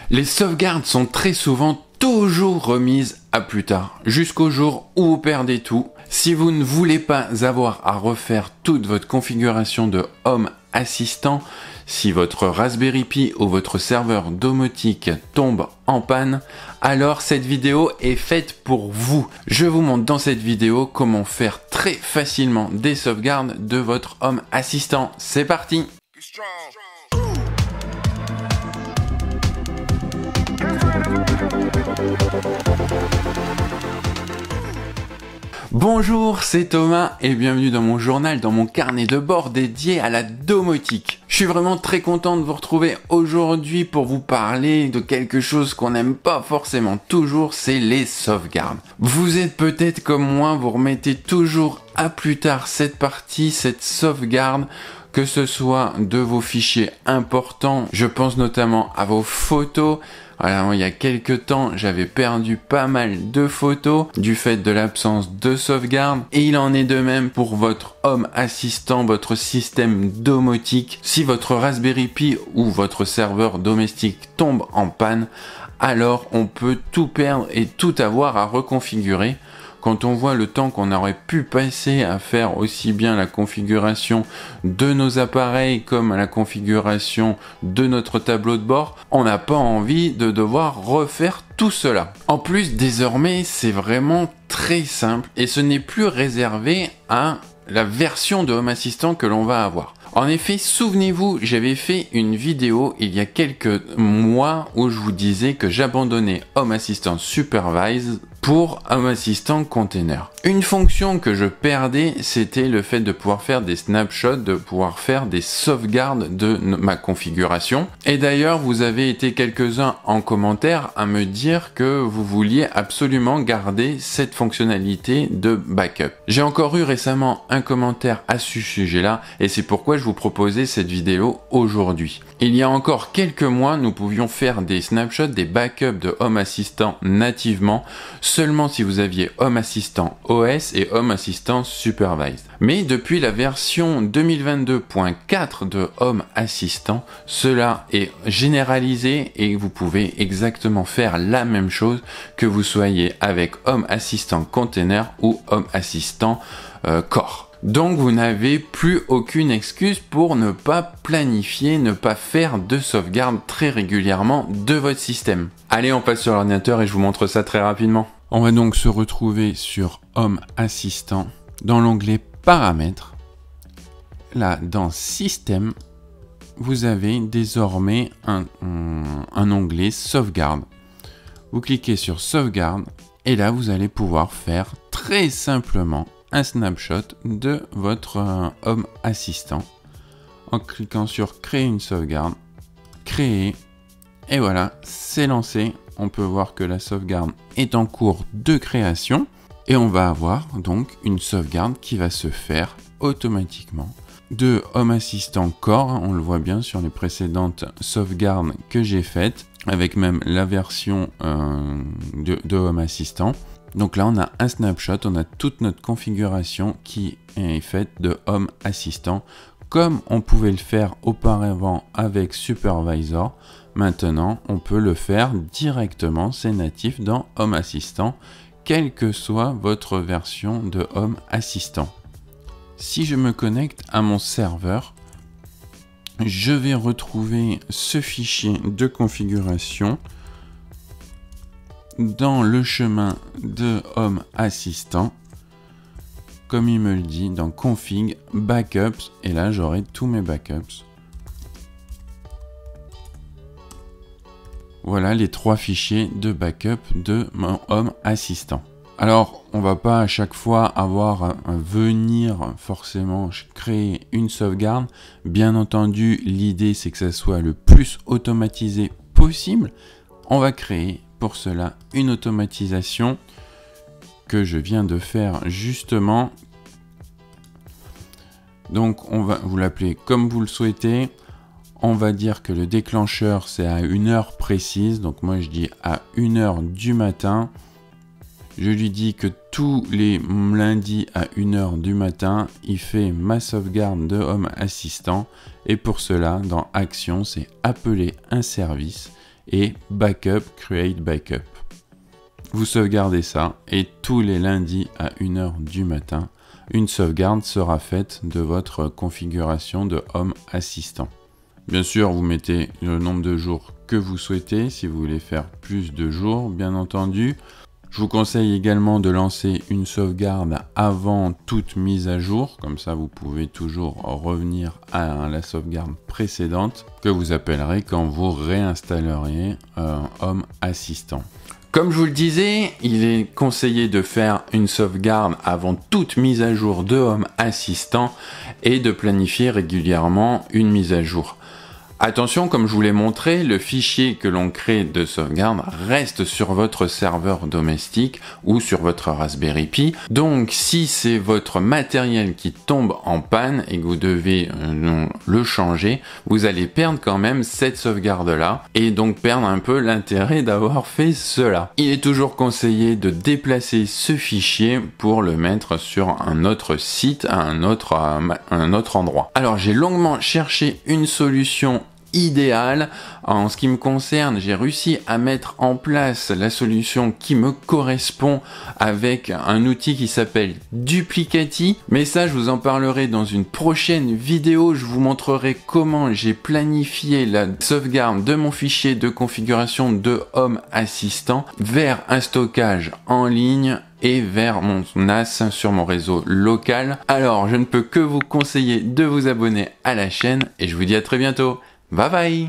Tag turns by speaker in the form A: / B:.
A: Les sauvegardes sont très souvent toujours remises à plus tard, jusqu'au jour où vous perdez tout. Si vous ne voulez pas avoir à refaire toute votre configuration de Home Assistant, si votre Raspberry Pi ou votre serveur domotique tombe en panne, alors cette vidéo est faite pour vous. Je vous montre dans cette vidéo comment faire très facilement des sauvegardes de votre Home Assistant. C'est parti! Bonjour, c'est Thomas et bienvenue dans mon journal, dans mon carnet de bord dédié à la domotique. Je suis vraiment très content de vous retrouver aujourd'hui pour vous parler de quelque chose qu'on n'aime pas forcément toujours, c'est les sauvegardes. Vous êtes peut-être comme moi, vous remettez toujours à plus tard cette partie, cette sauvegarde, que ce soit de vos fichiers importants, je pense notamment à vos photos. Alors, il y a quelques temps, j'avais perdu pas mal de photos du fait de l'absence de sauvegarde. Et il en est de même pour votre Home Assistant, votre système domotique. Si votre Raspberry Pi ou votre serveur domestique tombe en panne, alors on peut tout perdre et tout avoir à reconfigurer. Quand on voit le temps qu'on aurait pu passer à faire aussi bien la configuration de nos appareils comme la configuration de notre tableau de bord, on n'a pas envie de devoir refaire tout cela. En plus, désormais, c'est vraiment très simple et ce n'est plus réservé à la version de Home Assistant que l'on va avoir. En effet, souvenez-vous, j'avais fait une vidéo il y a quelques mois où je vous disais que j'abandonnais Home Assistant Supervise pour Home Assistant Container. Une fonction que je perdais, c'était le fait de pouvoir faire des snapshots, de pouvoir faire des sauvegardes de ma configuration. Et d'ailleurs, vous avez été quelques-uns en commentaire à me dire que vous vouliez absolument garder cette fonctionnalité de backup. J'ai encore eu récemment un commentaire à ce sujet-là et c'est pourquoi je vous proposais cette vidéo aujourd'hui. Il y a encore quelques mois, nous pouvions faire des snapshots, des backups de Home Assistant nativement, seulement si vous aviez Home Assistant OS et Home Assistant Supervised. Mais depuis la version 2022.4 de Home Assistant, cela est généralisé et vous pouvez exactement faire la même chose que vous soyez avec Home Assistant Container ou Home Assistant Core. Donc vous n'avez plus aucune excuse pour ne pas planifier, ne pas faire de sauvegarde très régulièrement de votre système. Allez, on passe sur l'ordinateur et je vous montre ça très rapidement. On va donc se retrouver sur Home Assistant dans l'onglet Paramètres. Là, dans Système, vous avez désormais un onglet Sauvegarde. Vous cliquez sur Sauvegarde et là, vous allez pouvoir faire très simplement un snapshot de votre Home Assistant en cliquant sur Créer une sauvegarde, Créer, et voilà, c'est lancé. On peut voir que la sauvegarde est en cours de création et on va avoir donc une sauvegarde qui va se faire automatiquement de Home Assistant Core. On le voit bien sur les précédentes sauvegardes que j'ai faites avec même la version de Home Assistant. Donc là, on a un snapshot, on a toute notre configuration qui est faite de Home Assistant, comme on pouvait le faire auparavant avec Supervisor. Maintenant, on peut le faire directement, c'est natif dans Home Assistant, quelle que soit votre version de Home Assistant. Si je me connecte à mon serveur, je vais retrouver ce fichier de configuration dans le chemin de Home Assistant, comme il me le dit, dans Config, Backups, et là j'aurai tous mes backups. Voilà les trois fichiers de backup de mon Home Assistant. Alors, on va pas à chaque fois avoir à venir forcément créer une sauvegarde. Bien entendu, l'idée c'est que ça soit le plus automatisé possible. On va créer pour cela une automatisation que je viens de faire justement. Donc on va vous l'appeler comme vous le souhaitez. On va dire que le déclencheur c'est à une heure précise. Donc moi je dis à 1h du matin. Je lui dis que tous les lundis à 1h du matin, il fait ma sauvegarde de Home Assistant. Et pour cela, dans Action, c'est appeler un service. et Backup Create Backup. Vous sauvegardez ça et tous les lundis à 1h du matin, une sauvegarde sera faite de votre configuration de Home Assistant. Bien sûr, vous mettez le nombre de jours que vous souhaitez, si vous voulez faire plus de jours, bien entendu. Je vous conseille également de lancer une sauvegarde avant toute mise à jour, comme ça vous pouvez toujours revenir à la sauvegarde précédente que vous appellerez quand vous réinstallerez Home Assistant. Comme je vous le disais, il est conseillé de faire une sauvegarde avant toute mise à jour de Home Assistant et de planifier régulièrement une mise à jour. Attention, comme je vous l'ai montré, le fichier que l'on crée de sauvegarde reste sur votre serveur domestique ou sur votre Raspberry Pi. Donc, si c'est votre matériel qui tombe en panne et que vous devez le changer, vous allez perdre quand même cette sauvegarde-là et donc perdre un peu l'intérêt d'avoir fait cela. Il est toujours conseillé de déplacer ce fichier pour le mettre sur un autre site, à un autre endroit. Alors, j'ai longuement cherché une solution idéal. En ce qui me concerne, j'ai réussi à mettre en place la solution qui me correspond avec un outil qui s'appelle Duplicati. Mais ça, je vous en parlerai dans une prochaine vidéo. Je vous montrerai comment j'ai planifié la sauvegarde de mon fichier de configuration de Home Assistant vers un stockage en ligne et vers mon NAS sur mon réseau local. Alors, je ne peux que vous conseiller de vous abonner à la chaîne et je vous dis à très bientôt. Bye bye!